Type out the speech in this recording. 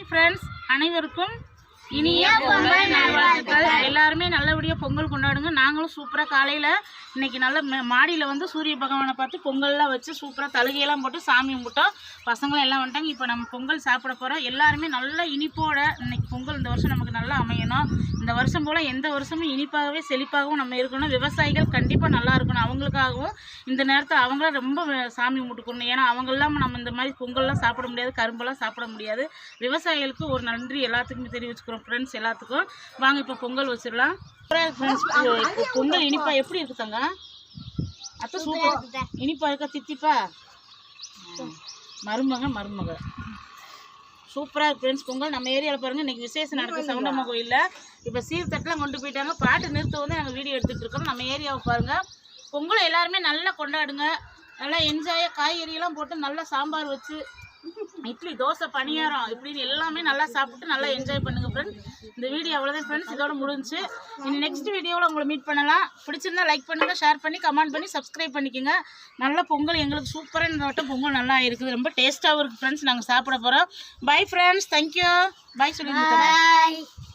Hi friends, அனைவருக்கும் இனிய பொங்கல் நல்வாழ்த்துக்கள். எல்லாருமே நல்லபடியாக பொங்கல் கொண்டாடுங்க. நாங்களும் சூப்பராக காலையில் இன்றைக்கி நல்ல மாடியில் வந்து சூரிய பகவானை பார்த்து பொங்கல்லாம் வச்சு சூப்பராக தழுகையெல்லாம் போட்டு சாமி கும்பிட்டோம். பசங்களும் எல்லாம் வந்துட்டாங்க. இப்போ நம்ம பொங்கல் சாப்பிட போகிறோம். எல்லாருமே நல்ல இனிப்போட இன்றைக்கி பொங்கல் இந்த வருஷம் நமக்கு நல்லா அமையணும். இந்த வருஷம் போல் எந்த வருஷமும் இனிப்பாகவே செழிப்பாகவும் நம்ம இருக்கணும். விவசாயிகள் கண்டிப்பாக நல்லா இருக்கணும். அவங்களுக்காகவும் இந்த நேரத்தில் அவங்களாம் ரொம்ப சாமி கும்பிட்டுக்கணும். ஏன்னா அவங்க இல்லாமல் நம்ம இந்த மாதிரி பொங்கல்லாம் சாப்பிட முடியாது, கரும்பெல்லாம் சாப்பிட முடியாது. விவசாயிகளுக்கு ஒரு நன்றி எல்லாத்துக்குமே தெரிவிச்சுக்கிறோம் ஃப்ரெண்ட்ஸ். எல்லாத்துக்கும் வாங்க இப்போ பொங்கல் வச்சிடலாம். ஃப்ரெண்ட்ஸ், பொங்கல் இனிப்பா எப்படி இருக்குதாங்க? அத்தை சூப்பர் இனிப்பா இருக்கா? தித்திப்பா மருமக சூப்பராக இருக்கு ஃப்ரெண்ட்ஸ். பொங்கல் நம்ம ஏரியாவில் பாருங்கள் இன்றைக்கி விசேஷம் நடக்குது சவுண்டம்மா கோயிலில். இப்போ சீர்தட்டெலாம் கொண்டு போயிட்டாங்க. பாட்டு நிறுத்த வந்து நாங்கள் வீடியோ எடுத்துகிட்டு இருக்கோம். நம்ம ஏரியாவை பாருங்கள். பொங்கலை எல்லாருமே நல்லா கொண்டாடுங்க. நல்லா என்ஜாயாக காய்கறியெல்லாம் போட்டு நல்லா சாம்பார் வச்சு இட்லி, தோசை, பணியாரம் இப்படின்னு எல்லாமே நல்லா சாப்பிட்டு நல்லா என்ஜாய் பண்ணுங்கள் ஃப்ரெண்ட்ஸ். இந்த வீடியோ அவ்வளோதான் ஃப்ரெண்ட்ஸ். இதோட முடிஞ்சு. இனி நெக்ஸ்ட் வீடியோவில் உங்களை மீட் பண்ணலாம். பிடிச்சிருந்தா லைக் பண்ணுங்கள், ஷேர் பண்ணி கமெண்ட் பண்ணி சப்ஸ்கிரைப் பண்ணிக்கோங்க. நல்ல பொங்கல் எங்களுக்கு சூப்பராக இந்த வட்டம் பொங்கல் நல்லா இருக்குது. ரொம்ப டேஸ்ட்டாகவும் இருக்குது ஃப்ரெண்ட்ஸ். நாங்கள் சாப்பிட போகிறோம். Bye friends, thank you. பாய் சொல்லுங்கள்.